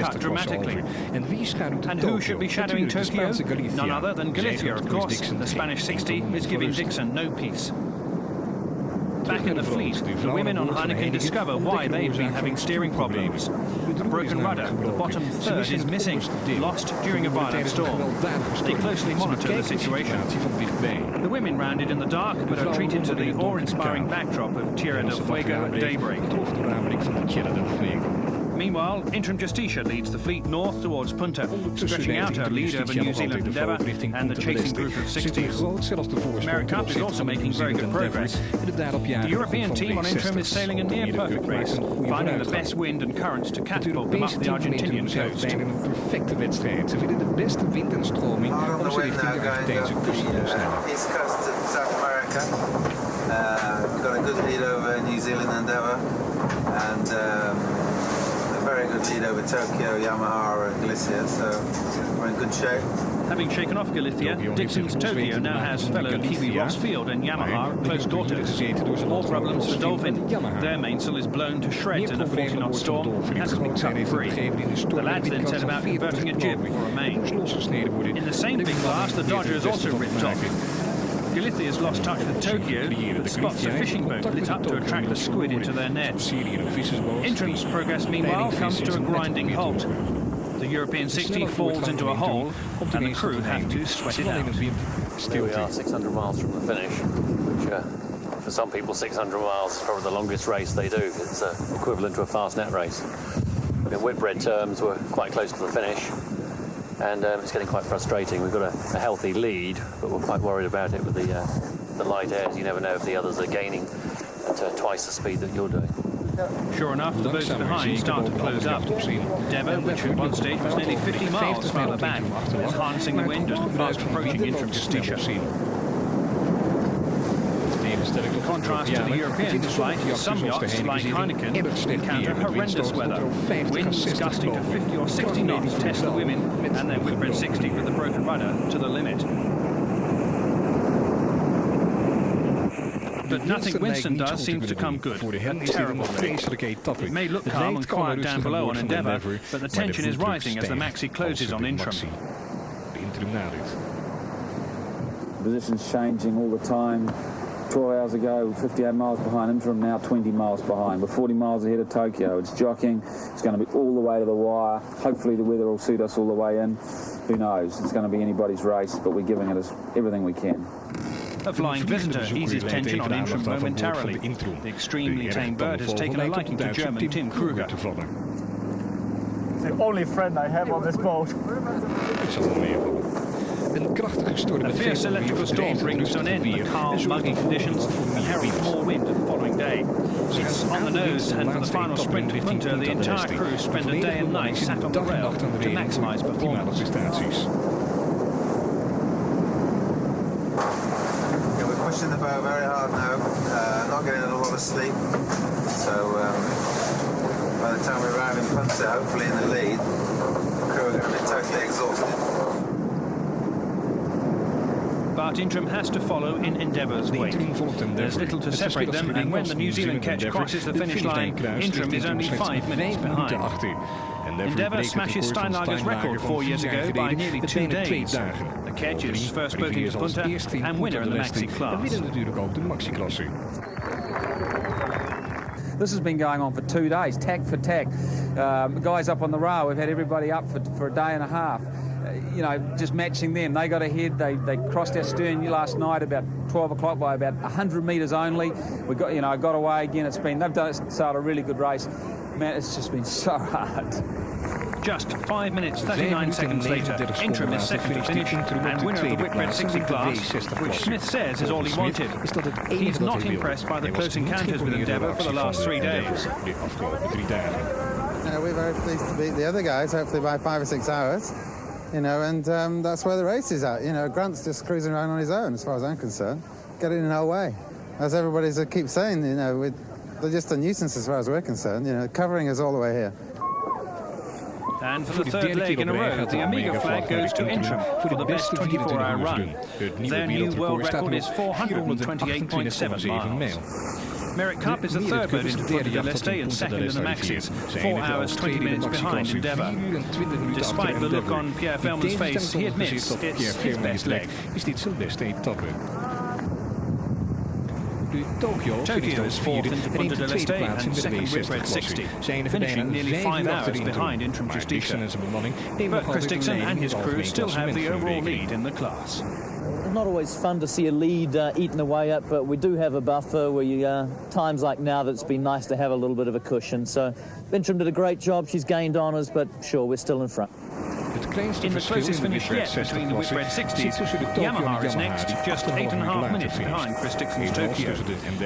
cut dramatically. And who should be shadowing Tokyo? None other than Galicia, of course. The Spanish 60 is giving Dixon no peace. Back in the fleet, the women on Heineken discover why they've been having steering problems. A broken rudder, the bottom third is missing, lost during a violent storm. They closely monitor the situation. The women rounded in the dark, but are treated to the awe-inspiring backdrop of Tierra del Fuego at daybreak. Meanwhile, Interim Justicia leads the fleet north towards Punta, stretching out her lead over New Zealand Endeavour and the chasing group of 60s. Americup is also making very good progress. The European team on Interim is sailing a near-perfect race, finding the best wind and currents to catapult them up the Argentinian coast. Zijn in een perfecte wedstrijd. Ze vinden de beste wind en stroming om ze richting de Argentijnse kust te snellen. East coast of South America. We've got a good lead over New Zealand Endeavour and a very good lead over Tokyo, Yamaha and Galicia, so we're in good shape. Having shaken off Galicia, Dixon's Tokyo now has fellow Kiwi Ross Field and Yamaha close daughters. All problems for Dolphin. Their mainsail is blown to shreds in a 40-knot storm and has been cut free. The lads then set about converting a jib for a main. In the same big blast, the Dodger is also ripped off. Galicia has lost touch with Tokyo, but spots a fishing boat lit up to attract the squid into their nets. Interim's progress, meanwhile, comes to a grinding halt. The European 60 falls into a hole, and the crew have to sweat it out. Here we are, 600 miles from the finish, which for some people 600 miles is probably the longest race they do. It's equivalent to a fast net race. In Whitbread terms, we're quite close to the finish. And it's getting quite frustrating. We've got a healthy lead, but we're quite worried about it with the light airs. You never know if the others are gaining at twice the speed that you're doing. Sure enough, the boats behind start to close up. Endeavour, which at one stage was nearly 50 miles farther back, is harnessing the wind and fast approaching Interim Justicia. In contrast to the European flight, some yachts, like Heineken, encounter horrendous weather. Winds gusting to 50 or 60 knots test the women and their Whitbread 60 with the broken rudder to the limit. But nothing Winston does seems to come good. A terrible race. It may look calm and quiet down below on Endeavour, but the tension is rising as the Maxi closes on Interim. The position's changing all the time. 12 hours ago, 58 miles behind Interim, now 20 miles behind. We're 40 miles ahead of Tokyo. It's jockeying. It's going to be all the way to the wire. Hopefully the weather will suit us all the way in. Who knows? It's going to be anybody's race, but we're giving it everything we can. A flying visitor eases tension on Interim momentarily. The extremely tame bird has taken a liking to German Tim Kruger. It's the only friend I have on this boat. A fierce electrical storm brings to an end the calm, muggy conditions and heralds more wind the following day. It's on the nose, and for the final sprint to Punta, the entire crew spend a day and night sat on the rail to maximise performance. Yeah, we're pushing the boat very hard now, not getting a lot of sleep. So by the time we arrive in Punta, hopefully in the lead, the crew are going to be totally exhausted. But Interim has to follow in Endeavour's wake. There's little to separate them, and when the New Zealand ketch crosses the finish line, Interim is only 5 minutes behind. Endeavour smashes Steinlager's record 4 years ago by nearly 2 days. The ketch is first boat into Punta and winner in the Maxi class. This has been going on for 2 days, tack for tack. Guys up on the rail, we've had everybody up for a day and a half. You know, just matching them. They got ahead. They crossed our stern last night about 12 o'clock by about 100 metres only. We got, got away again. They've started a really good race. Man, it's just been so hard. Just 5 minutes, 39 seconds later, Interim is second to finish and winner of the Whitbread 60 class, which Smith says is all he wanted. He's not impressed by the close encounters with Endeavour for the last 3 days. We're very pleased to beat the other guys, hopefully by 5 or 6 hours. And that's where the race is at. Grant's just cruising around on his own, as far as I'm concerned, getting in our way. As everybody keeps saying, they're just a nuisance as far as we're concerned, covering us all the way here. And for the third leg in a row, the Amiga flag goes to Interim for the best 24-hour run. Their new world record is 428.7 miles. Merritt Cup is the third boat into Punta del Este and second in the Maxis, 4 hours 20 minutes behind Endeavour. Despite the look on Pierre Velman's face, he admits it's his best leg. Is dit zijn beste etappe. Tokyo is fourth into Punta del Este and second Whitbread 60, finishing nearly 5 hours behind Interim Justicia. But Chris Dixon and his crew still have the overall lead in the class. It's not always fun to see a lead eaten away at, but we do have a buffer. Times like now that it's been nice to have a little bit of a cushion. So Interim did a great job. She's gained honours, but sure, we're still in front. In the closest finish yet between the Whitbread 60s, Yamaha is next, just 8.5 minutes behind Chris Dixon's Tokyo.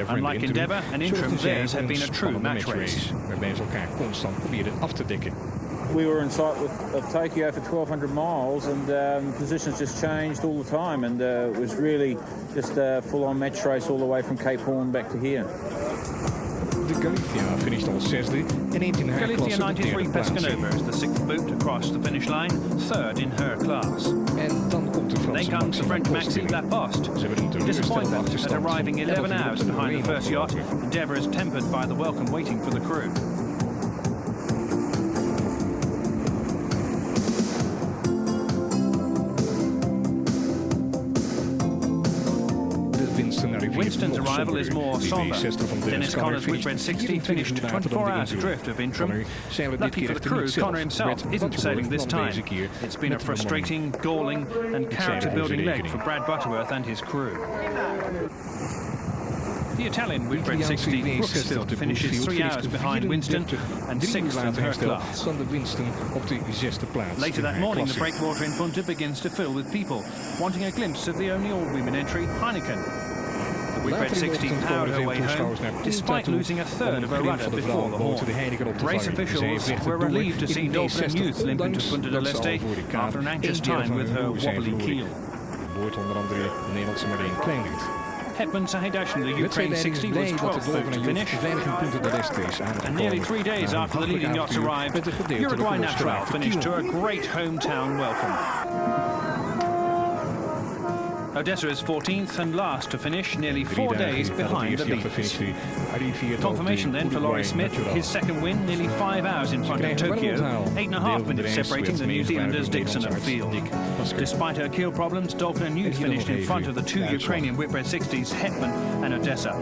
Unlike Endeavour and Interim, theirs have been a true match race. We were in sight of Tokyo for 1,200 miles, and positions just changed all the time, and it was really just a full-on match race all the way from Cape Horn back to here. De Galicia finished al zesde en neemt in haar Galicia klasse de 93 derde plaats in. Pescanova is the sixth boat to cross the finish line, third in her class. En dan komt de Franse Then comes the French Maxime La Poste. Ze hebben een Disappointment at teleurstellende arriving 11 hours behind the first yacht, Endeavour is tempered by the welcome waiting for the crew. Winston's arrival is more sombre. Dennis Connor's Whitbread 60 finished 24 hours adrift of Interim. Lucky for the crew, Connor himself isn't sailing this time. It's been a frustrating, galling and character-building leg for Brad Butterworth and his crew. The Italian Whitbread 60 Brooksfield finishes 3 hours behind Winston and 6th in her class. Later that morning, the breakwater in Punta begins to fill with people, wanting a glimpse of the only all-women entry, Heineken. The Whitbread 60 powered her way home, despite losing a third of her rudder before the Horn. Race officials were relieved to see Dolphin and Youth limp into Punta del Este after an anxious time with her wobbly keel. Hetman Sahedashin, the Ukraine 60, was 12th boat to finish. And nearly 3 days after the leading yachts arrived, Uruguay Natural finished to a great hometown welcome. Odessa is 14th and last to finish, nearly 4 days behind the leaders. Confirmation then for Laurie Smith, his second win, nearly 5 hours in front of Tokyo, 8.5 minutes separating the New Zealanders Dixon and Field. Despite her keel problems, Dolphin and Youth finished in front of the two Ukrainian Whitbread 60s, Hetman and Odessa.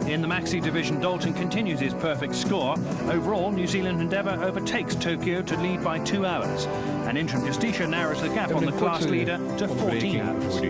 In the Maxi division, Dalton continues his perfect score. Overall, New Zealand Endeavour overtakes Tokyo to lead by 2 hours. And Interim Justicia narrows the gap on the class leader to 14 hours.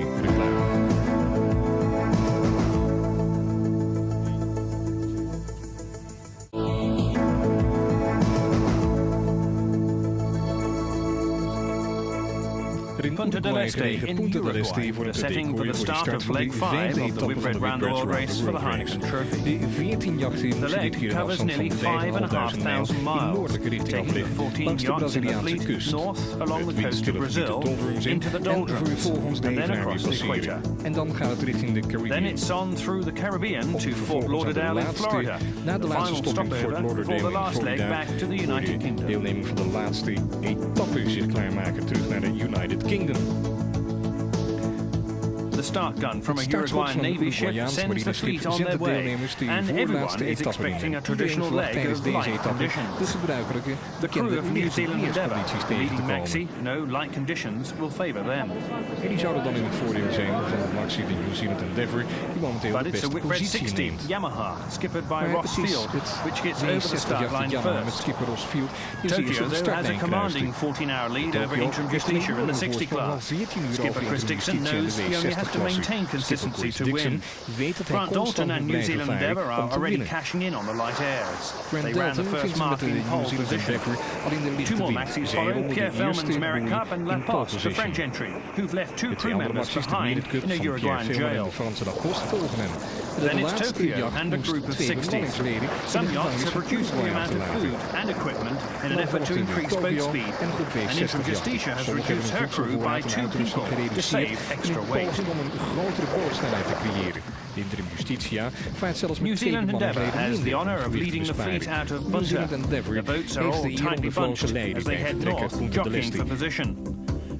Punta del Este in Uruguay, the setting for the start of leg 5 of the Whitbread Round the World race for the Heineken Trophy. The leg covers nearly 5,500 miles, taking the 14 yachts in the fleet north along the coast of Brazil into the doldrums and then across the equator. Then it's on through the Caribbean to Fort Lauderdale in Florida, the final stopover before the last leg back to the United Kingdom. Deelneming van de laatste etappe zich klaarmaken terug naar de United Kingdom. The start gun from a Uruguayan Navy ship sends the fleet on their way, and everyone is expecting a traditional leg of light conditions. The crew of New Zealand Endeavour, leading Maxi, no light conditions will favour them. En die zouden dan in het voordeel zijn van de Maxi de New Zealand Endeavour, die momenteel But de it's a beste Whitbread positie 60 neemt. Yamaha, skippered by Ross Field, which gets over the 62 start line Yamaha met first. skipper Ross Field. Die is Tokyo, eerst op de though, has a startlijn commanding kruiste. 14-hour lead over Interim Justicia in the 60 class. Skipper Chris Dixon knows he only has to maintain consistency to win. Grant Dalton and New Zealand Endeavour are already cashing in on the light airs. They ran the first mark in pole position. 2 more Maxis follow, Pierre Velman's Merritt Cup and La Poste, the French entry, who've left 2 crew members behind in a Uruguayan jail. Then it's Tokyo and a group of 60s. Some yachts have reduced the amount of food and equipment in an effort to increase boat speed. And Interim Justicia has reduced her crew by 2 people to save extra weight. New Zealand Endeavour has the honour of leading the fleet out of Punta. The boats are all tightly bunched as they head north, jockeying for position.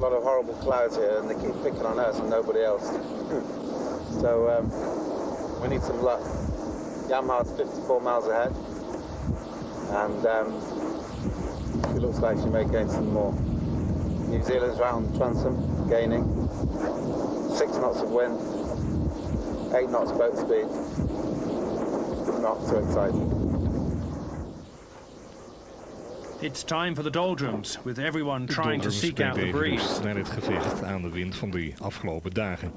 lot of horrible clouds here, and they keep picking on us and nobody else. So we need some luck. Yamaha's 54 miles ahead, and it looks like she may gain some more. New Zealand's right on the transom, gaining 6 knots of wind, 8 knots boat speed. Not so exciting. It's time for the doldrums, with everyone trying to seek out the breeze. Naar het gevecht aan de wind van de afgelopen dagen.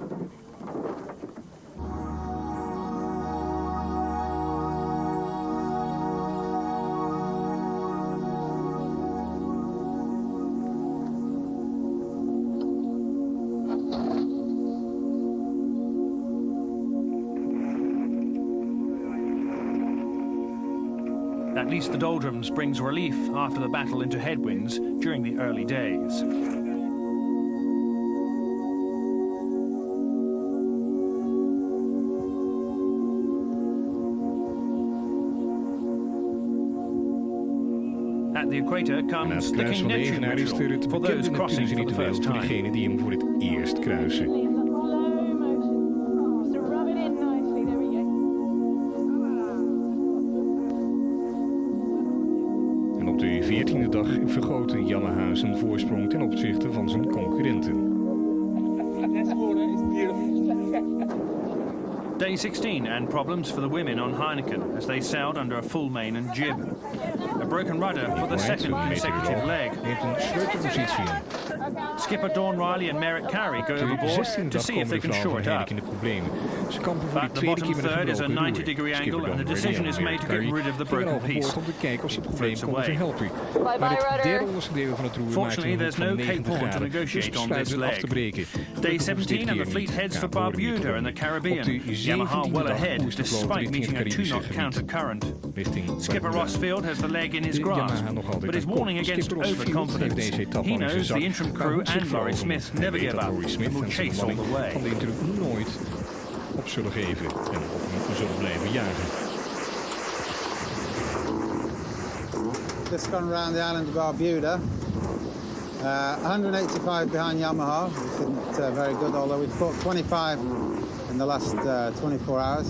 At least the doldrums brings relief after the battle into headwinds during the early days. At the equator comes the King Neptune ritual for those crossing for the first voor degenen die hem voor het eerst kruisen. Op de 14e dag vergrootte Yamaha zijn voorsprong ten opzichte van zijn concurrenten. Day 16 and problems for the women on Heineken as they sailed under a full main and jib. A broken rudder for the second consecutive leg. Neemt een sleutelpositie in. Skipper Dawn Riley and Merritt Carey go overboard to see if they can shore it up. But the bottom third is a 90-degree angle and the decision is made to get rid of the broken piece. Om te kijken of ze het probleem konden verhelpen. Fortunately, there's no Cape Horn to negotiate on this leg. Day 17 and the fleet heads for Barbuda in the Caribbean. Yamaha well ahead, despite meeting a 2-knot counter current. Skipper Rossfield has the leg in his grasp, but is warning against overconfidence. He knows the interim crew and Laurie Smith never give up and will chase all the way. Van de interim nooit op zullen geven en op hem zullen blijven jagen. Just gone around the island of Barbuda. 185 behind Yamaha, which isn't very good, although we've caught 25 in the last 24 hours.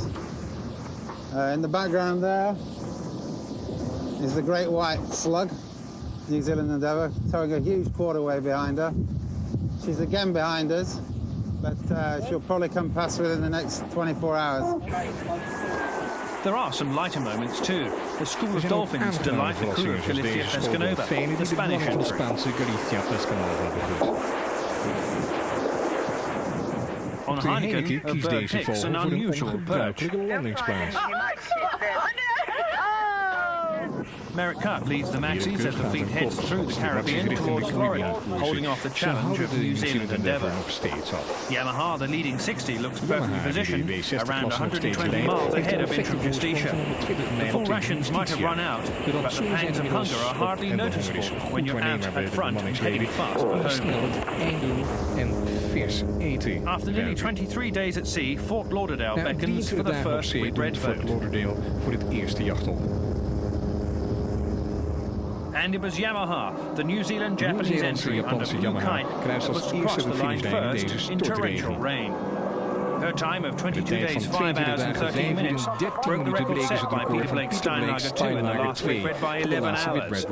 In the background there is the great white slug, New Zealand Endeavour, towing a huge quarterway behind her. She's again behind us, but she'll probably come past within the next 24 hours. There are some lighter moments too. The school of dolphins delight the crew of Galicia Pescanova, the Spanish entry. On Heineken, a bird picks an unusual perch. Merritt Cup leads the Maxis as the fleet heads through the Caribbean towards Florida, holding off the challenge of the New Zealand Endeavour. Yamaha, the leading 60, looks perfectly positioned, around 120 miles ahead of Intrum Justitia. The full rations might have run out, but the pangs of hunger are hardly noticeable when you're out at front and heading fast for home. After nearly 23 days at sea, Fort Lauderdale beckons for the first Whitbread boat. And it was Yamaha, the New Zealand-Japanese entry under Blue Kite, that was to cross the line first in torrential rain. Her time of 22 days, 5 hours and 13 minutes broke the record set by Peter Blake Steinlager 2 in the last Whitbread by 11 hours.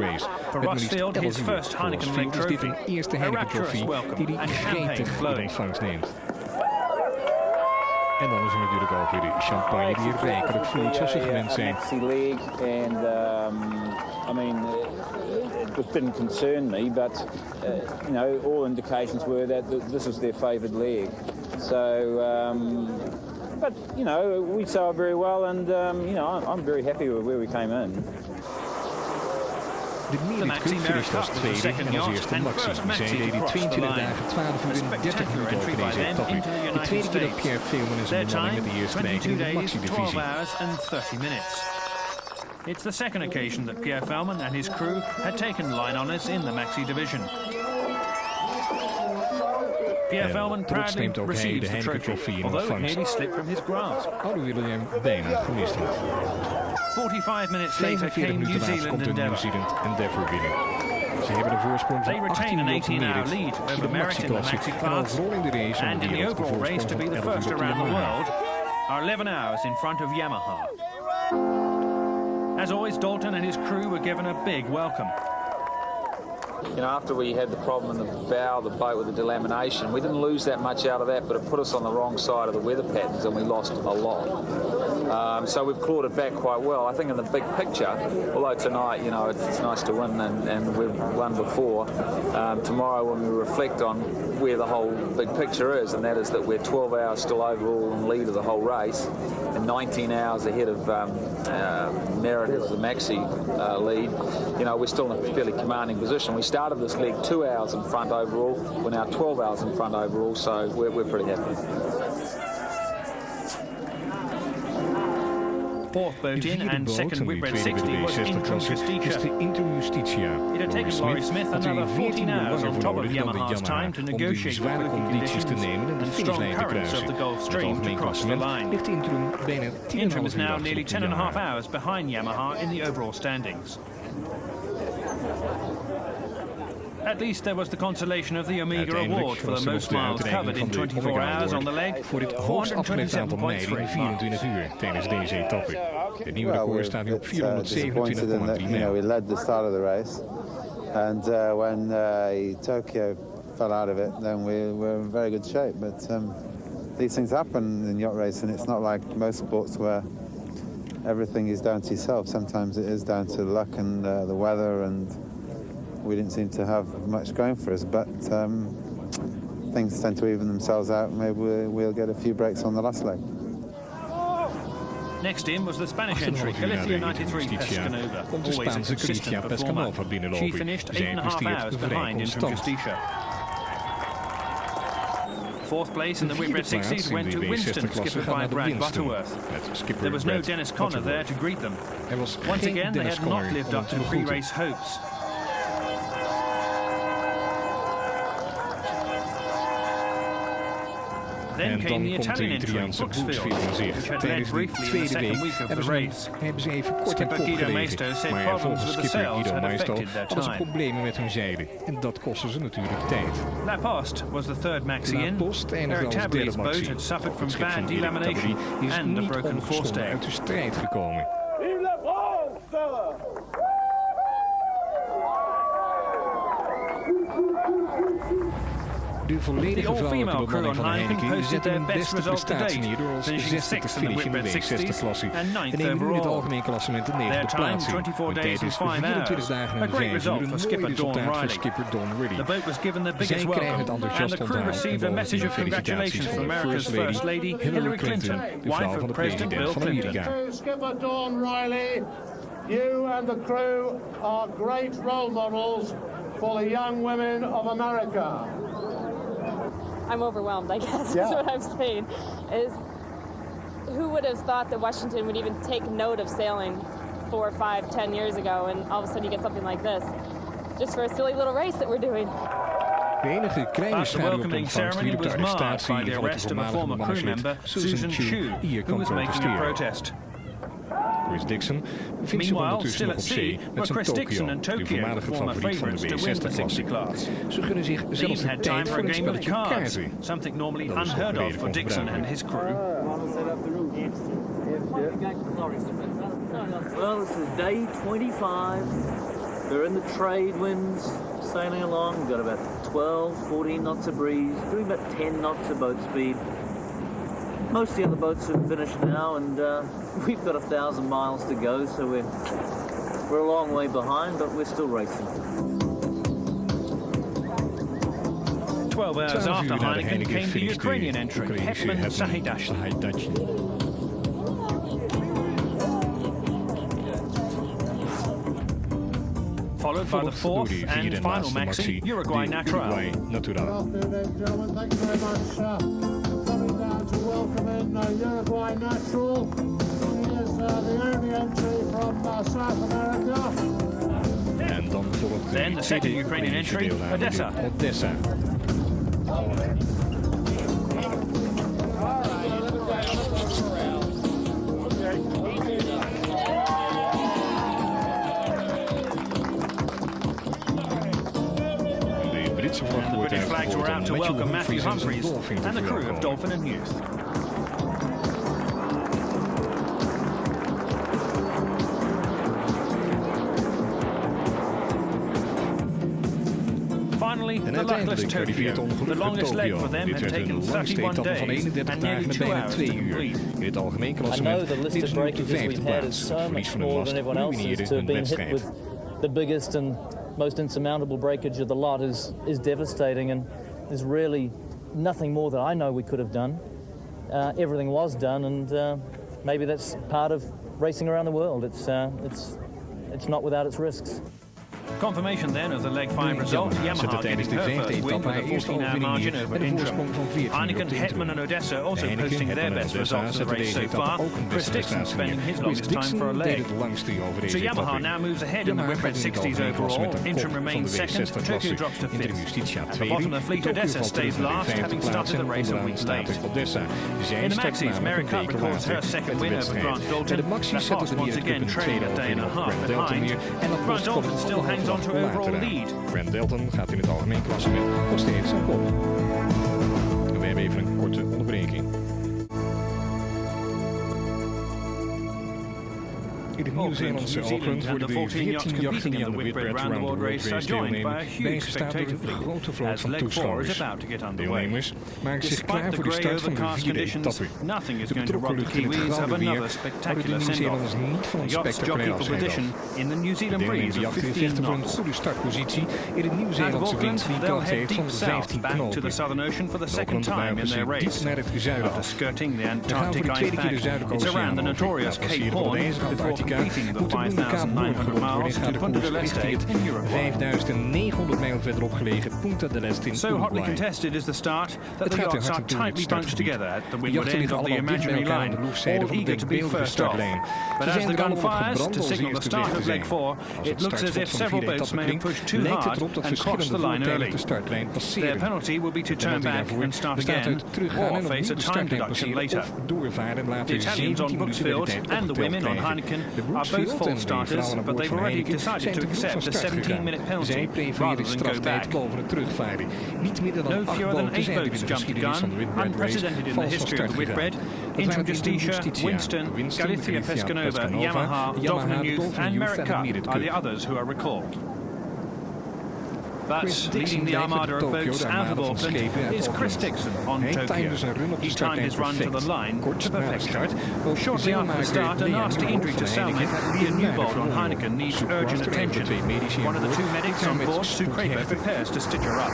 For Rossfield, his first Heineken Leg trophy, a rapturous welcome and champagne flowing. En dan is er natuurlijk ook weer de champagne die rijkelijk vloeit zoals ze gewend zijn. I mean, it didn't concern me, but you know, all indications were that this was their favoured leg. So, but you know, we sailed very well, and you know, I'm very happy with where we came in. De Maxi Merritt was tweede en als eerste Maxi. Zij deed die 22 dagen, 12 uur en 30 minuten over deze etappe. De tweede keer dat Pierre Veelman is een bemanning met de eerste rijke in de Maxi-divisie. It's the second occasion that Pierre Velman and his crew had taken line honours in the Maxi division. Pierre Velman proudly receives the trophy, although it nearly slipped from his grasp. 45 minutes later came New Zealand Endeavour. Ze hebben een voorsprong van They retain an 18 18-hour lead over Merit in the maxi class, and in the overall race to be the first around the world are 11 hours in front of Yamaha. As always, Dalton and his crew were given a big welcome. You know, after we had the problem in the bow of the boat with the delamination, we didn't lose that much out of that, but it put us on the wrong side of the weather patterns and we lost a lot. So we've clawed it back quite well. I think in the big picture, although tonight, you know, it's nice to win and we've won before, tomorrow when we reflect on where the whole big picture is, and that is that we're 12 hours still overall in lead of the whole race and 19 hours ahead of Merit as the maxi lead. You know, we're still in a fairly commanding position. We started this leg 2 hours in front overall. We're now 12 hours in front overall, so we're pretty happy. Fourth boat in and second Whitbread 60 was Justitia. It had taken Laurie Smith another 14 hours on top of Yamaha's time to negotiate the working conditions and strong currents of the Gulf Stream to cross the line. Interim is now nearly 10.5 hours behind Yamaha in the overall standings. At least there was the consolation of the Omega Award for the most miles covered in 24 hours on the leg. Voor dit hoogst afgelegd aantal mijlen in 24 uur tijdens deze etappe. Het nieuwe record staat nu op 427,3 mijl. We led the start of the race, and when Tokyo fell out of it, then we were in very good shape. But these things happen in yacht racing. It's not like most sports where everything is down to yourself. Sometimes it is down to luck and the weather, and we didn't seem to have much going for us, but things tend to even themselves out. Maybe we'll get a few breaks on the last leg. Next in was the Spanish entry, Galicia 93 Pescanova, always a consistent performer. She finished 8.5 hours behind Interim Justitia. Fourth place in the Whitbread 60s went to Winston, skippered by Brad Butterworth. There was no Dennis Conner there to greet them. Once again, they had not lived up to pre-race hopes. Then came the Italian entry, Brooksfield, which had led briefly in the second week of the race. Skipper Guido Maisto said problems with the sails had affected their time. Problemen met hun zeilen en dat kostte ze natuurlijk tijd. La Poste was the third maxi in. Eric Tabri's boat had suffered from bad delamination and a broken forestay. Uit de strijd gekomen. Vive la France! De all-female crew on Heineken posted their best result to date, finishing sixth in the Whitbread 60s and ninth overall. Their time, 24 days and 5 hours. A great result for skipper Dawn Riley. The boat was given the biggest welcome, and the crew received a message of congratulations from America's First Lady, Hillary Clinton, wife of President Bill Clinton. Skipper Dawn Riley, you and the crew are great role models for the young women of America. I'm overwhelmed, I guess, is what I'm saying. Who would have thought that Washington would even take note of sailing 4, 5, 10 years ago, and all of a sudden you get something like this, just for a silly little race that we're doing. De enige kleine the welcoming ceremony was marred by the arrest of a former crew member, Susan Chu, who was making a protest. Chris Dixon vindt zich ondertussen nog op zee met zijn Tokyo, de voormalige favoriet van de W60-klasse. Ze gunnen zich zelfs de tijd voor een spelletje kaarten. Something normally unheard of for Dixon and his crew. Well, this is day 25. They're in the trade winds, sailing along. We've got about 12, 14 knots of breeze, doing about 10 knots of boat speed. Most of the other boats have finished now, and we've got 1,000 miles to go, so we're a long way behind, but we're still racing. 12 hours after Heineken came the Ukrainian entry, Hetman Sahidashi. Followed by the fourth and final maxi, Uruguay Natural. Good afternoon, gentlemen. Thank you very much. To welcome in Uruguay Natural. He is the only entry from South America. En dan volgt Then the second Ukrainian entry, Odessa. flags were out to welcome Matthew Humphries and the crew of Dolphin and Youth. Finally, the luckless Tokyo. The longest leg for them had taken 31 days and nearly 2 hours to complete. I know the list of breakages we've had is so much smaller than everyone else's. To have been hit with the biggest and most insurmountable breakage of the lot is devastating, and there's really nothing more that I know we could have done. Everything was done, and maybe that's part of racing around the world. It's not without its risks. Confirmation then of the leg 5 result. Yamaha getting her first win with a 14-hour margin over Intrum. Heineken, Hetman and Odessa also posting their best results of the race so far. Chris Dixon spending his longest time for a leg. So Yamaha now moves ahead in the Whitbread 60s overall. Intrum remains second, Tokyo drops to 5th. At the bottom of the fleet, Odessa stays last, having started the race a week late. In the Maxis, Mary Cup records her second win over Grant Dalton. Laporte once again trailing a day and a half behind. Grant Dalton still hangs on to overall lead. Grant Dalton gaat in het algemeen klassement nog steeds aan kop. We hebben even een korte onderbreking. In de Nieuw-Zeelandse Auckland worden de 14 jachten die aan de Whitbread Round the World Race deelnemen bijgestaan door een grote vloot van toeschouwers. Deelnemers maken zich klaar voor de start van de 4e etappe. De betrokken lucht in het gouden weer houden de Nieuw-Zeelanders niet van een spectaculair afscheid af. Deelnemers jachten in vechten voor een goede startpositie in de Nieuw-Zeelandse wind die kracht heeft van 15 knopen. De Auckland buigen zich diep naar het zuiden af. We gaan voor de tweede keer de Zuidelijke Oceaan over. Passeren van deze kant Antarctica moeten de Kaap Noord gerond worden en gaat de koers richting het 5.900 mijl verderop gelegen Punta del Este in So hotly Uruguay. contested is the start that the yachts are tightly bunched together at the windward end of the imaginary line, all eager to be first off. But as the gun fires to signal the start of leg 4, it looks as if several boats may have pushed too hard and crossed the line early. Their penalty will be to turn back and start again, or face a time deduction later. The Italians on Brooksfield and the women on Heineken are both false starters, but they've already decided to accept the 17-minute penalty rather than go back. No fewer than 8 boats jumped the gun, unprecedented in the history of the Whitbread. Intrum Justicia, Winston, Galicia Pescanova, Yamaha, Dolphin Youth and Merit Cup are the others who are recalled. But leading the armada of boats out of Auckland is Chris Dixon on Tokyo. He timed his run to the line to perfection. Shortly after the start, a nasty injury to Salmon, Ian Newbold on Heineken needs urgent attention. One of the 2 medics on board, Sue Craper, prepares to stitch her up.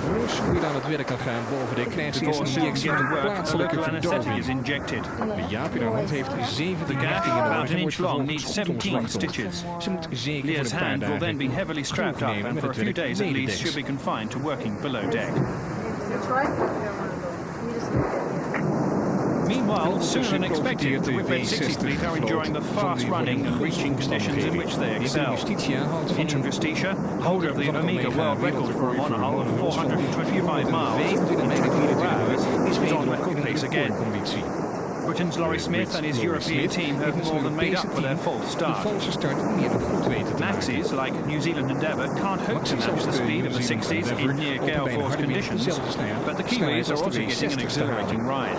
Voor Sue aan het werk kan gaan boven de krijgt ze eerst een injectie met een plaatselijke verdoving. De Jaap in haar hand heeft 7 inrichtingen nodig en wordt vervolgens optongswachteld. Ze moet zeker voor een paar hand will then be dagen heavily strapped up and for a few days at least should be confined to working below deck. Meanwhile, sooner than expected, the Whitbread 60 fleet are enjoying the fast running and reaching conditions in which they excel. Intrum Justicia, holder of the Omega world record for a monohull of 425 miles in 24 hours, is on record pace again. Britain's Laurie Smith and his European team have more than made up for their false start. Maxis, like New Zealand Endeavour, can't hope to match the speed of the 60s in near gale force conditions, but the Kiwis are also getting an exhilarating ride.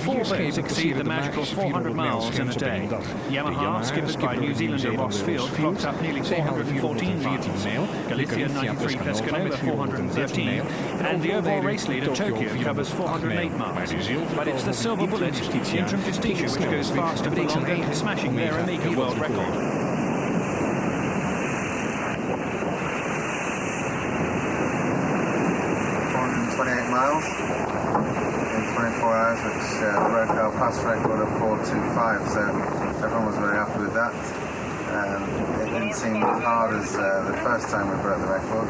4 boats exceed the magical 400 miles in a day. Yamaha, skippered by New Zealander Ross Field, clocks up nearly 414 miles. Galicia 93 Pescanova 413, and the overall race leader Tokyo covers 408 miles. But it's the silver bullet, Intrum Justicia, which goes faster for longer, smashing their Omega world record. 428 miles. 24 hours, which broke our past record of 425, so everyone was very happy with that. It didn't seem as hard as the first time we broke the record.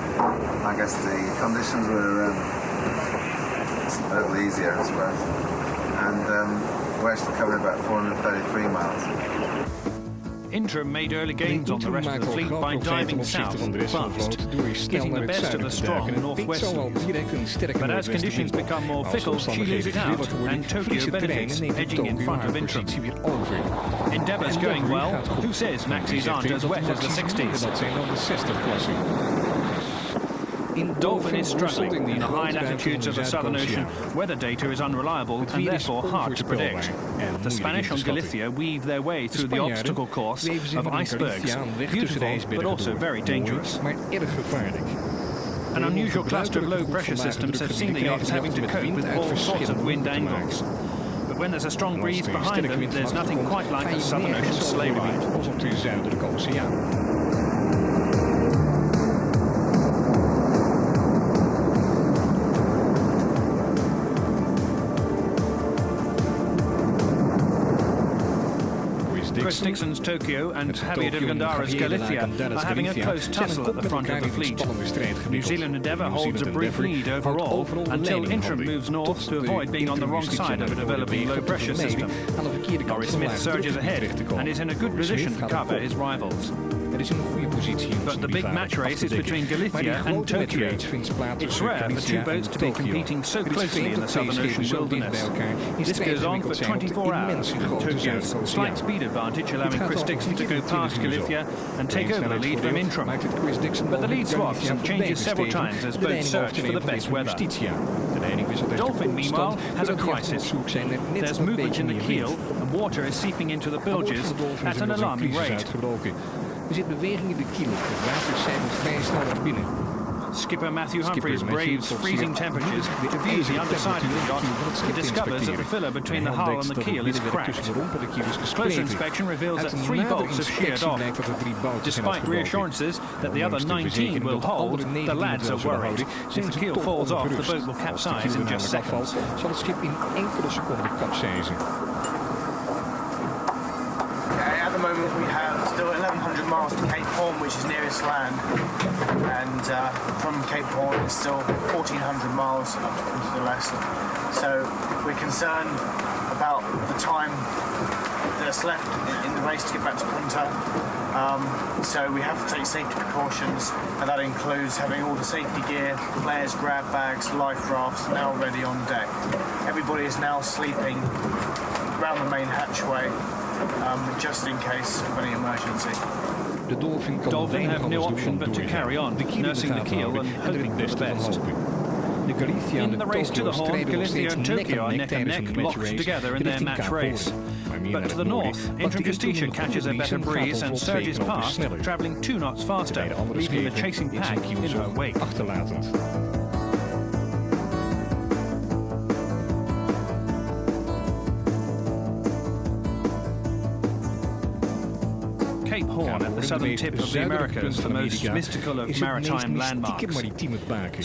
I guess the conditions were a little easier, I suppose. And we actually covered about 433 miles. Interim made early gains on the rest of the fleet by diving south fast, getting the best of the strong northwesterlies. But as conditions become more fickle, she loses out, and Tokyo benefits, edging in front of Interim. Endeavour's going well. Who says Maxis aren't as wet as the 60s? Dolphin is struggling in the high latitudes of the Southern Ocean. Weather data is unreliable and therefore hard to predict. The Spanish on Galicia weave their way through the obstacle course of icebergs, beautiful but also very dangerous. An unusual cluster of low-pressure systems have seen the yachts having to cope with all sorts of wind angles. But when there's a strong breeze behind them, there's nothing quite like a Southern Ocean sleigh ride. Chris Dixon's Tokyo and Javier de Gandara's Galicia are having a close tussle at the front of the fleet. New Zealand Endeavour holds a brief lead overall until Interim moves north to avoid being on the wrong side of a developing low-pressure system. Norris Smith surges ahead and is in a good position to cover his rivals. But the big match race is between Galicia and Tokyo. It's rare for two boats to be competing so closely in the Southern Ocean wilderness. This goes on for 24 hours. Tokyo's slight speed advantage allowing Chris Dixon to go past Galicia and take over the lead from Interim. But the lead swaps and changes several times as boats search for the best weather. Dolphin, meanwhile, has a crisis. There's movement in the keel and water is seeping into the bilges at an alarming rate. Er zit beweging in de kiel. Het water zijpelt vrij snel naar binnen. Skipper Matthew Humphreys braves freezing temperatures to view the underside of the yacht and discovers that the filler between the hull and the keel is cracked. Close inspection reveals that 3 bolts have sheared off. Despite reassurances that the other 19 will hold, the lads are worried. If the keel falls off, the boat will capsize in just seconds. Zal het schip in enkele seconden capseizen. At the moment we have still 1100 miles to Cape Horn, which is nearest land, and from Cape Horn it's still 1400 miles up to the Leicester. So we're concerned about the time that's left in the race to get back to Punta. So we have to take safety precautions, and that includes having all the safety gear, flares, grab bags, life rafts now ready on deck. Everybody is now sleeping around the main hatchway, just in case of any emergency. Dolphin have no option but to carry on, nursing the keel and hoping for the best. In the race to the Horn, Galicia and Tokyo are neck and neck, locked together in their match race. But to the north, Interim Justitia catches a better breeze and surges past, travelling 2 knots faster, leaving the chasing pack in her wake. Cape Horn at the southern tip of the Americas, the most mystical of maritime landmarks.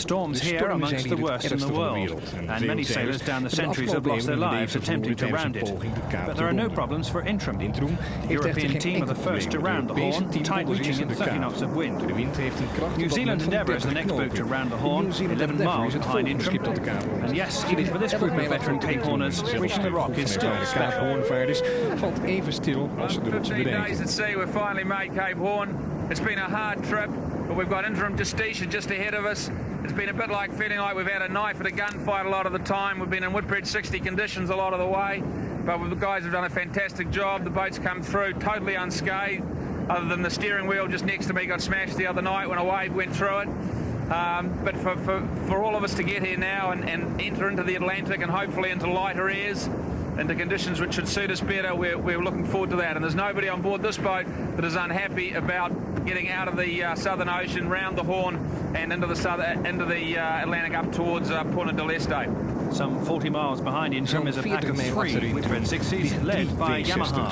Storms here are amongst the worst in the world, and many sailors down the centuries have lost their lives attempting to round it. But there are no problems for Interim. The European team are the first to round the Horn, tide reaching in 30 knots of wind. New Zealand Endeavour is the next boat to round the Horn, 11 miles behind Interim. And yes, even for this group of veteran Cape Horners, reaching the Rock is still special. 15 days at sea, we've finally made Cape Horn. It's been a hard trip, but we've got Interim Justitia just ahead of us. It's been a bit like feeling like we've had a knife at a gunfight a lot of the time. We've been in Whitbread 60 conditions a lot of the way, but the guys have done a fantastic job. The boat's come through totally unscathed, other than the steering wheel just next to me got smashed the other night when a wave went through it. But for all of us to get here now and enter into the Atlantic and hopefully into lighter airs, into conditions which should suit us better, we're looking forward to that. And there's nobody on board this boat that is unhappy about getting out of the Southern Ocean, round the Horn, and into the Atlantic up towards Punta del Este. Some 40 miles behind Interim is a pack of 3 Whitbread 60s led by Yamaha.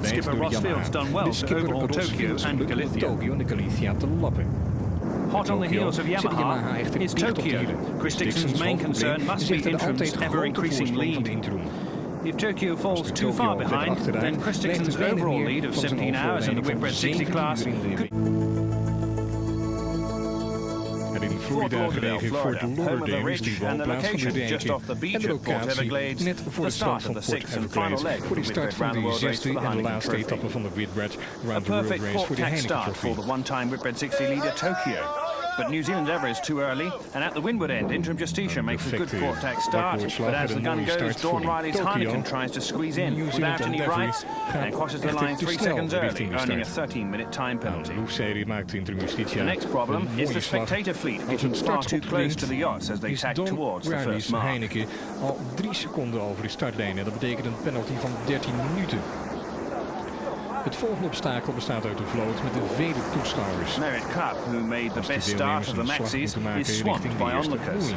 Skipper Rossfield's done well to overhaul Tokyo and Galicia. Hot on the heels of Yamaha is Tokyo. Chris Dixon's main concern must be Interim's ever-increasing lead. If Tokyo falls too far behind, then Chris Dixon's overall lead of 17 hours in the Whitbread 60 class could... En in Florida gelegen Fort Lauderdale is die woonplaats van de rijken en de locatie net voor de start van Port Everglades. Voor de start van de 6e en de laatste etappe van de Whitbread Round the World Race voor de Heineken Trophy. For the one-time Whitbread 60 leader Tokyo. But New Zealand ever is too early, and at the windward end, Interim Justicia makes a good port-tack start, but as the gun goes, Dawn Riley's Heineken tries to squeeze in without any rights and crosses the line 3 seconds early, earning a 13-minute time penalty. The next problem is the spectator fleet getting far too close to the yachts as they tack towards the first mark. Heineken al 3 seconden over de startlijn en dat betekent een penalty van 13 minuten. Het volgende obstakel bestaat uit een vloot met de vele toeschouwers. Merritt Cup, who made the best start of the Maxis, is swamped by onlookers.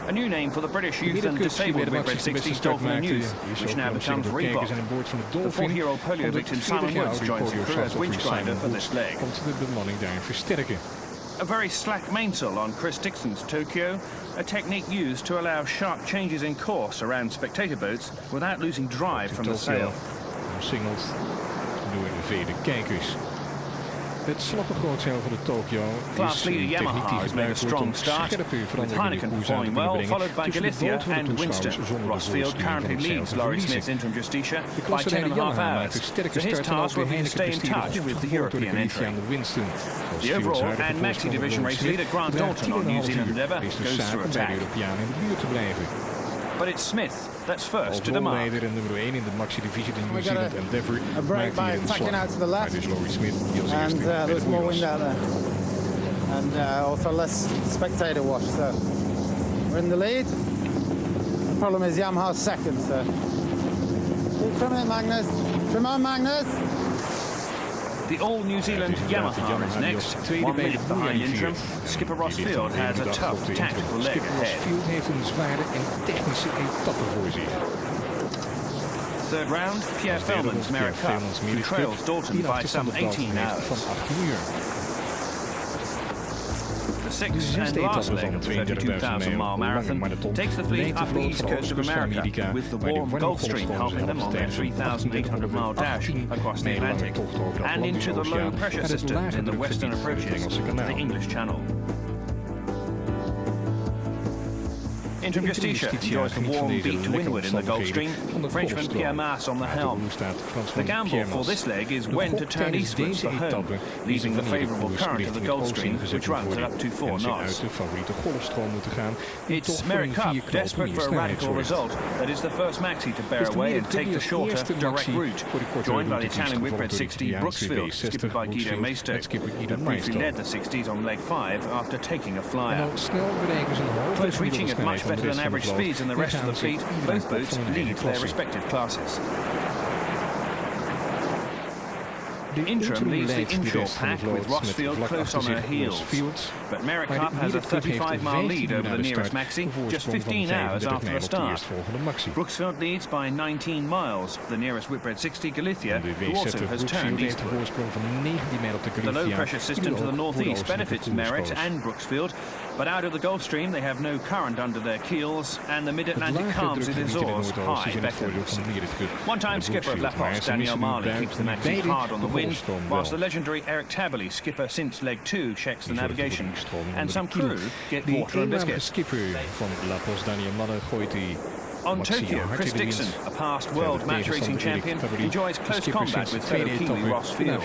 A new name for the British youth and disabled Whitbread 60 Dolphin Youth, which now becomes Reebok. The 4-year-old polio victim Simon Woods joins the crew as winch grinder for this leg. A very slack mainsail on Chris Dixon's Tokyo, a technique used to allow sharp changes in course around spectator boats without losing drive from the sail. Omsingeld door vele kijkers. Het slappe grootzeil van de Tokyo Class leader Yamaha has made a strong start, with Heineken performing well, followed by Galicia and Winston. Rossfield currently leads Laurie Smith's Interim Justicia by 10.5 hours, so his task will be to stay in touch with the European entry. The overall and Maxi Division race leader Grant Dalton on New Zealand Endeavour goes through attack. But it's Smith that's first to the mark. En nummer 1 in de Maxi-divisie, de New Zealand Endeavour. A break by tacking out to the left. And there's more wind out there. And also less spectator wash, so we're in the lead. The problem is Yamaha's second, so keep coming in, Magnus. Come on, Magnus. The all-New Zealand Yamaha is next, 1 minute behind Interim. Skipper Rossfield has a tough tactical leg ahead. Rossfield heeft een zware en technische etappe voor zich. Third round, Pierre Velman's Merritt Cup, who trails Dalton by some 18 hours. The 6th and last leg of the 32,000-mile marathon takes the fleet up the east coast of America, with the warm Gulf Stream helping them on their 3,800-mile dash across the Atlantic and into the low-pressure systems in the western approaches to the English Channel. Interim Justicia enjoys the warm beat to windward in the Gulf Stream, Frenchman Pierre Maas on the helm. The gamble for this leg is when to turn eastwards for home, leaving the favourable current of the Gulf Stream, which runs at up to 4 knots. It's Merritt Cup, desperate for a radical result, that is the first Maxi to bear away and take the shorter, direct route, joined by the Italian Whitbread 60 Brooksfield, skipped by Guido Maisto, who briefly led the 60s on leg 5 after taking a flyer. Close reaching at much better than average speeds in the rest of the fleet, both boats lead their respective classes. Interim leads the inshore pack with Rossfield close on her heels. But Merritt Cup has a 35-mile lead over the nearest Maxi, just 15 hours after the start. Brooksfield leads by 19 miles, the nearest Whitbread 60 Galicia, who also has turned eastward. The low-pressure system to the northeast benefits Merritt and Brooksfield, but out of the Gulf Stream they have no current under their keels, and the mid-Atlantic calms in Azores high beckons. One-time skipper of La Poste, Daniel Marley, keeps the Maxi hard on the wind, whilst the legendary Eric Taberley, skipper since leg 2, checks the navigation, and some crew get water and biscuits. On Tokyo, Chris Dixon, a past world match racing champion, enjoys close combat with fellow Kiwi Rossfield.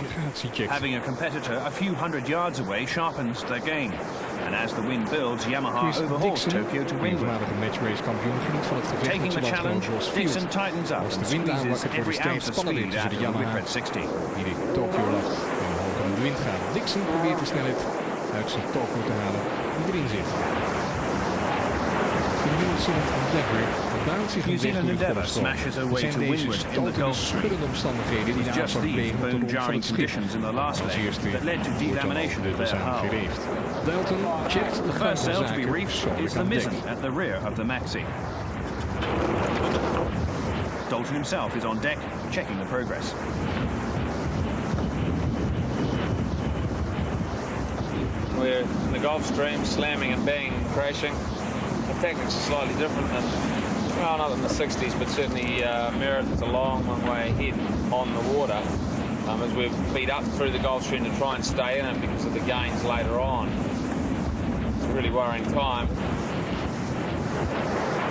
Having a competitor a few hundred yards away sharpens their game. And as the wind builds, Yamaha overhauls Tokyo to windward. Taking the challenge, Dixon tightens up and squeezes every ounce of speed out of the Whitbread 60. Dixon probeert de snelheid uit zijn Tokyo te halen die erin zit. New Zealand Endeavour smashes her way to windward in the Gulf Stream. It was just these bone-jarring conditions in the last leg that led to delamination of their hull. The first sail to be reefed is the mizzen at the rear of the Maxi. Dalton himself is on deck, checking the progress. We're in the Gulf Stream, slamming and banging and crashing. The tactics are slightly different than, well, not in the 60s, but certainly Merritt is a long way ahead on the water. as we've beat up through the Gulfstream to try and stay in it because of the gains later on. It's a really worrying time.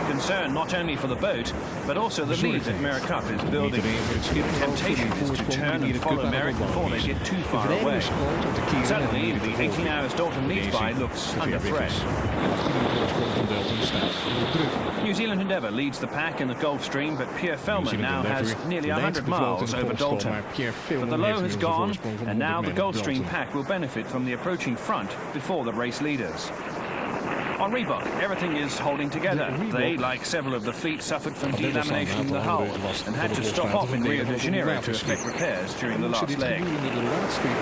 Concern not only for the boat, but also the lead that Merritt Cup is building. The temptation is to turn and follow Merritt before they get too far away. Suddenly, the 18 hours Dalton leads by looks under threat. New Zealand Endeavour leads the pack in the Gulfstream, but Pierre Feldman now has nearly 100 miles over Dalton. But the low has gone, and now the Gulfstream pack will benefit from the approaching front before the race leaders. On Reebok, everything is holding together. They, like several of the fleet, suffered from delamination in the hull and had to stop off in Rio de Janeiro to effect repairs during the last leg.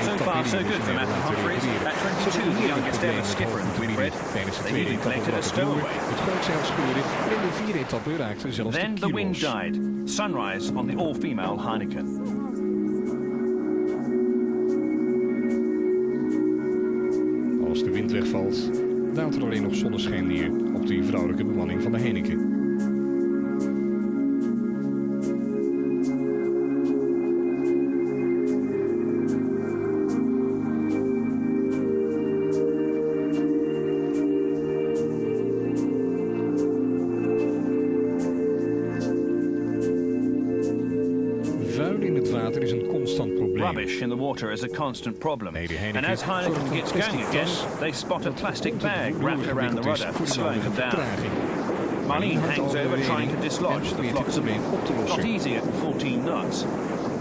So far, so good for Matthew Humphries. At 22, the youngest ever skipper in Whitbread. They even collected a stowaway. Then the wind died. Sunrise on the all-female Heineken. Als de wind wegvalt, daalt er alleen nog zonneschijn neer op de vrouwelijke bemanning van de Heineken. Vuil in het water is een constant probleem. Rubbish in the water is a constant problem. And as Heineken gets going again, they spot a plastic bag wrapped around the rudder, slowing them down. Marlene hangs over trying to dislodge the flotsam. Not easy at 14 knots.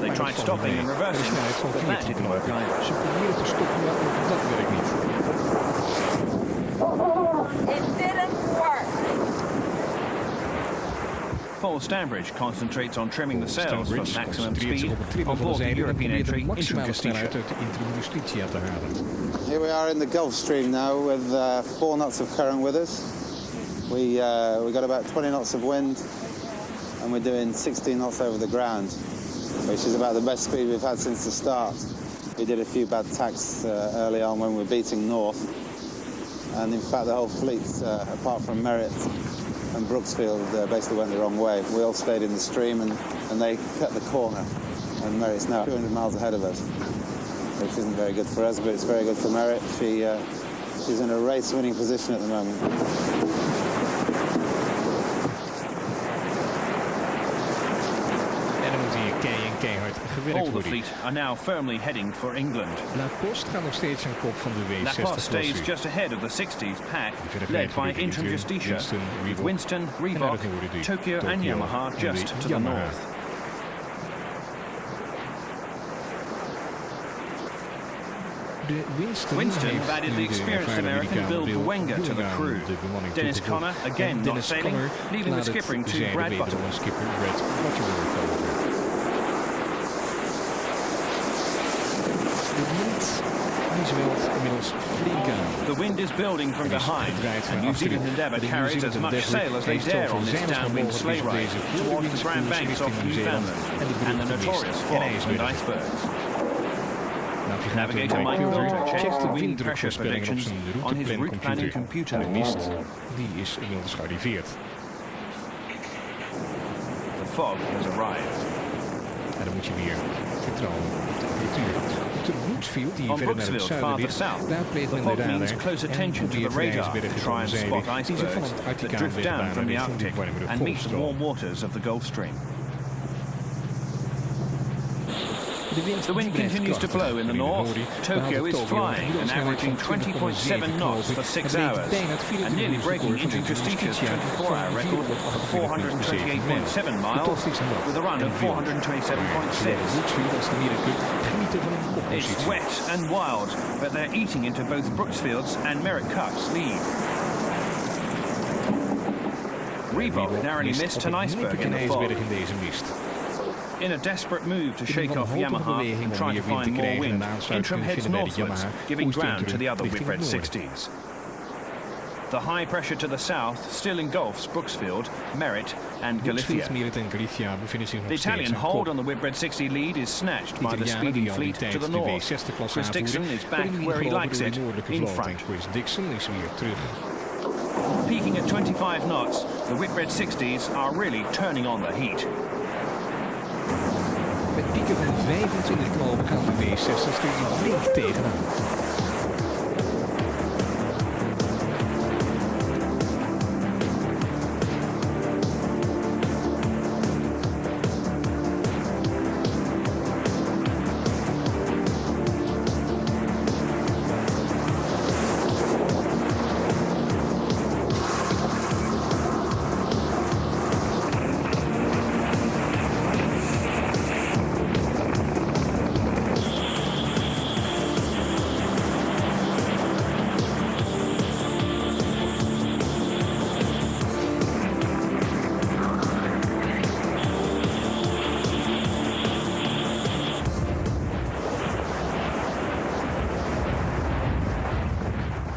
They tried stopping and reversing, but that didn't work either. Ze proberen te stoppen, maar ook dat werkt niet. It didn't work. Paul Stanbridge concentrates on trimming the sails for maximum speed on board the European entry into Justitia. Here we are in the Gulf Stream now with 4 knots of current with us. We got about 20 knots of wind and we're doing 16 knots over the ground, which is about the best speed we've had since the start. We did a few bad tacks early on when we were beating north, and in fact the whole fleet, apart from Merritt and Brooksfield, basically went the wrong way. We all stayed in the stream and they cut the corner, and Merritt's now 200 miles ahead of us, which isn't very good for us, but it's very good for Merritt. She's in a race-winning position at the moment. All the fleet are now firmly heading for England. Lacoste gaat nog steeds aan kop van de W60 Lacoste stays just ahead of the 60s pack, led by Interim Justitia, with Winston, Reebok, Tokyo and Yamaha just to the north. Winston added the experienced American Bill Buenga to the crew. Dennis Conner again not sailing, leaving the skippering to Brad Butterworth. The wind is building from behind, and New Zealand Endeavour carries as much sail as they dare on this downwind sleigh ride towards the Grand Banks of Newfoundland and the notorious fog and icebergs. Navigator Mike Coulter checks the wind pressure predictions on his route planning computer. De mist, die is inmiddels gearriveerd. The fog has arrived. En dan moet je weer vertrouwen op de apparatuur. Op de Brooksfield, die verder naar het zuiden ligt, daar pleegt men de radar en probeert de ijsbergen te omzeilen die zich van het Arctica wegbanen richting de warmere and meet the warm golfstroom. waters of the Gulf Stream. The wind continues to blow in the north. Tokyo is flying and averaging 20.7 knots for 6 hours and nearly breaking into Justitia's 24-hour record of 428.7 miles with a run of 427.6. It's wet and wild, but they're eating into both Brooksfield's and Merritt Cup's lead. Reebok narrowly missed an iceberg in the fog. In a desperate move to shake off Yamaha and try to find more wind, Interim heads northwards, giving ground to the other Whitbread 60s. The high pressure to the south still engulfs Brooksfield, Merritt and Galicia. The Italian hold on the Whitbread 60 lead is snatched by the speeding fleet to the north. Chris Dixon is back where he likes it, in front. Peaking at 25 knots, the Whitbread 60s are really turning on the heat. pieken van 25 km gaan de W60 stuur je flink tegenaan.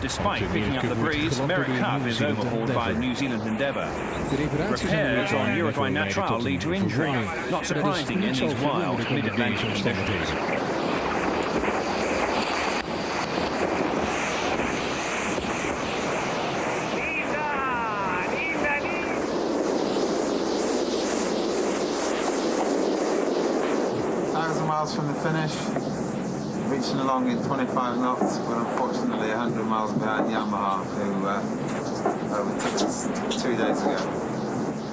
Despite picking up the breeze, Merrick is overhauled by New Zealand Endeavour. Repairs on Uruguay Natural lead to injury, not surprising in these wild mid-Atlantic conditions. Miles from the finish, reaching along in 25 knots, but unfortunately 100 miles behind Yamaha, who overtook us 2 days ago.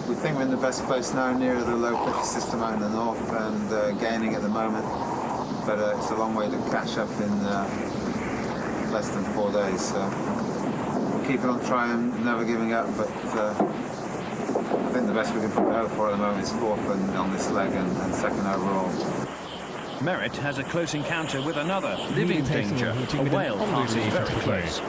We think we're in the best place now, near the low pressure system out in the north, and gaining at the moment, but it's a long way to catch up in less than 4 days. So we're keeping on trying, never giving up, but I think the best we can prepare for at the moment is fourth on this leg and second overall. Merritt has a close encounter with another living danger. A whale passes very close.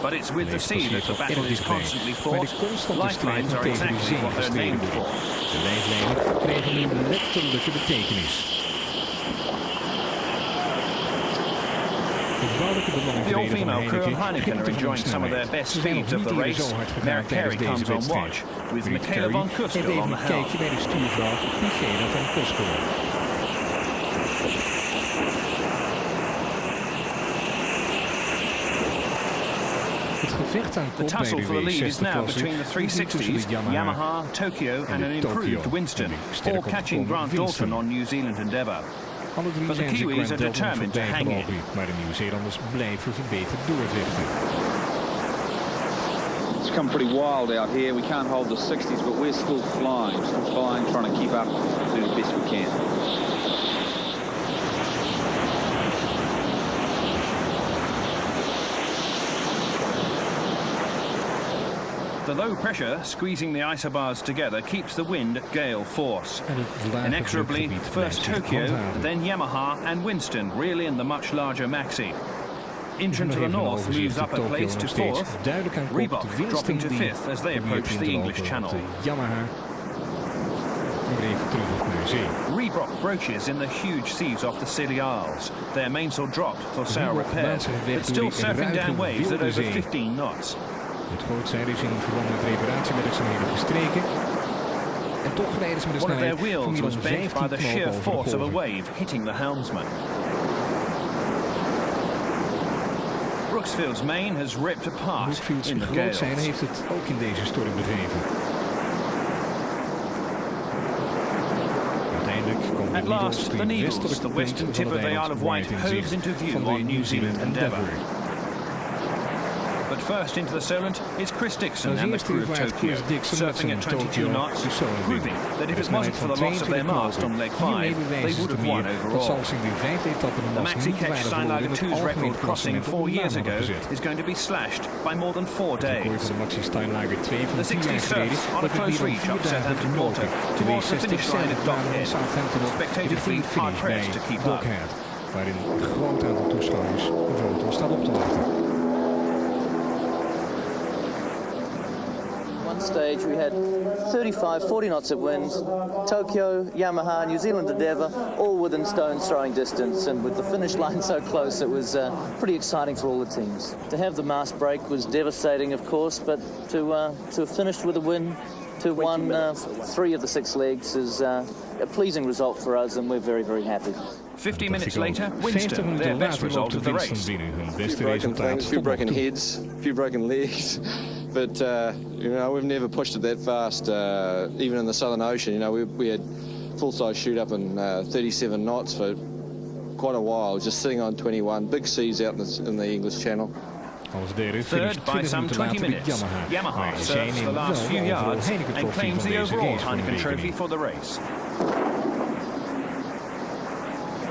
But it's with the sea that the battle is constantly fought. Lifelines are exactly what they're named for. De lijflijnen krijgen nu letterlijke betekenis. The all-female crew of Heineken are enjoying some of their best speeds of the race. Merrick Carey comes on watch, with Michaela van Kustel on the helm. The tussle for the lead is now between the 360s, Yamaha, Tokyo and an improved Winston, all catching Grant Dalton on New Zealand Endeavour. But the Kiwis are determined to hang in. Maar de Nieuw-Zeelanders blijven verbeterd doorvechten. It's become pretty wild out here. We can't hold the 60s, but we're still flying, trying to keep up, do the best we can. The low pressure squeezing the isobars together keeps the wind at gale force. Inexorably, first Tokyo, then Yamaha and Winston reel in the much larger Maxi. Incheon to the north moves up a place to fourth, Reebok dropping to fifth as they approach the English Channel. Reebok broaches in the huge seas off the Scilly Isles. Their mainsail dropped for sail repair, but still surfing down waves at over 15 knots. Het grootzeil is in verband met reparatiewerkzaamheden gestreken. En toch rijden ze met een snelheid van wheels was bent by the sheer force of a wave hitting the helmsman. Brooksfield's main has ripped apart in the gales. Grootzeil heeft het ook in deze storm bedreven. At last, the Needles, the western tip of the Isle of Wight, hoves into view on New Zealand Endeavour. But first into the Solent is Chris Dixon and the crew of Tokyo, surfing at 22 knots, proving that if it wasn't for the loss of their mast on leg 5, they would have won overall. The Maxi Ketch Steinlager 2's record crossing 4 years ago is going to be slashed by more than 4 days. The 60 surfs on a close reach up Southampton Water towards the finish line at Dockhead. Spectator fleet hard pressed to keep up. Waarin een groot aantal toeschouwers de foto staat op te wachten. Stage we had 35, 40 knots of wind, Tokyo, Yamaha, New Zealand Endeavour, all within stone's throwing distance, and with the finish line so close, it was pretty exciting for all the teams. To have the mast break was devastating, of course, but to have finished with a win, to won 3 of the 6 legs is a pleasing result for us, and we're very, very happy. 50 minutes later, Winston, their best result of the race. A few broken things, a few broken heads, a few broken legs, but you know, we've never pushed it that fast. Even in the Southern Ocean, you know, we had full-size shoot up in 37 knots for quite a while, just sitting on 21. Big seas out in the English Channel. Third by some 20 minutes, Yamaha serves the last few yards and claims the overall Heineken trophy for the race.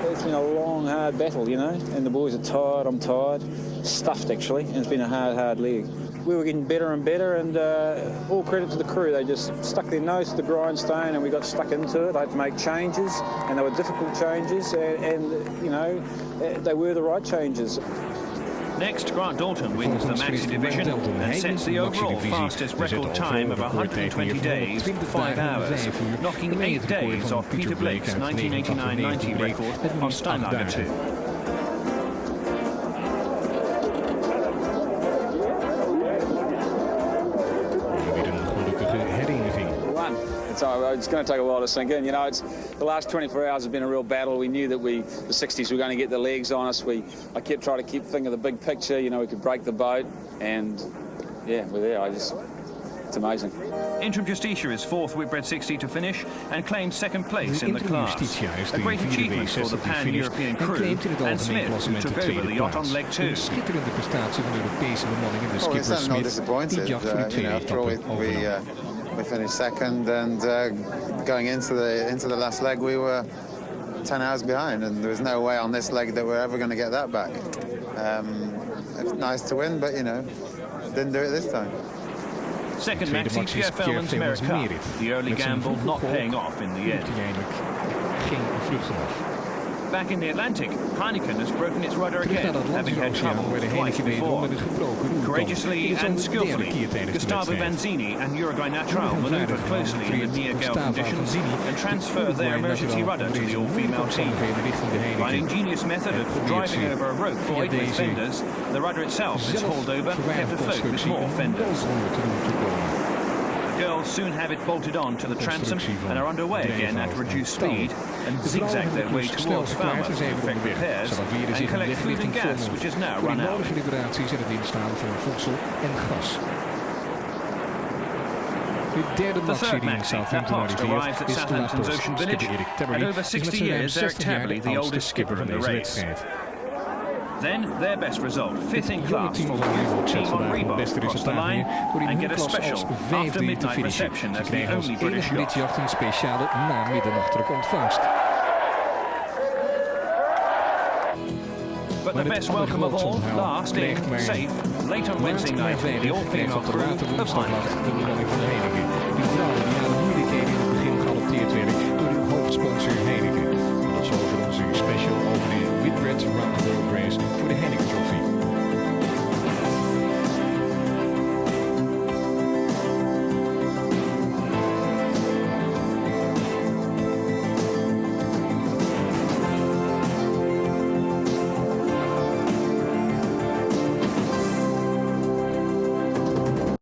It's been a long, hard battle, you know, and the boys are tired, I'm tired, stuffed actually, and it's been a hard leg. We were getting better and better, and all credit to the crew. They just stuck their nose to the grindstone and we got stuck into it. I had to make changes, and they were difficult changes, and you know, they were the right changes. Next, Grant Dalton wins the Maxi division and sets the overall fastest record time of 120 days, 5 hours, knocking 8 days off Peter Blake's 1989-90 record of Steinlager 2. So it's going to take a while to sink in. You know, the last 24 hours have been a real battle. We knew that the 60s were going to get the legs on us. I kept trying to keep thinking of the big picture. You know, we could break the boat, and yeah, we're there. It's amazing. Interim Justicia is fourth Whitbread 60 to finish and claims second place in the class. A great achievement for the pan-European crew and Smith, who took over the yacht on leg 2. Well, we're not disappointed. After all, we finished second, and going into the last leg, we were 10 hours behind, and there was no way on this leg that we're ever going to get that back. It's nice to win, but, you know, didn't do it this time. Second Maxi, Pierre Velman's Merit Cup. The early gamble not paying off in the end. Back in the Atlantic, Heineken has broken its rudder again, having had trouble twice before. Courageously and skillfully, Gustavo Vanzini and Uruguay Natural manoeuvre closely in the near-gale conditions and transfer their emergency rudder to the all-female team. By an ingenious method of driving over a rope weighted with fenders, the rudder itself is hauled over, kept afloat with more fenders. The girls soon have it bolted on to the transom and are underway again at reduced speed and zigzag their way towards Falmouth to effect repairs and collect food and gas, which is now run out. The third Maxi, that last, arrives at Southampton's Ocean Village. At over 60 years, Eric Tabley, the oldest skipper in the race. Then, their best result, 5th in class for the youthful team on Reebok, cross the line and get a special after-midnight reception as the only British yacht. But the best welcome of all, last in, safe, late on Wednesday night, the all-female crew of Heineken.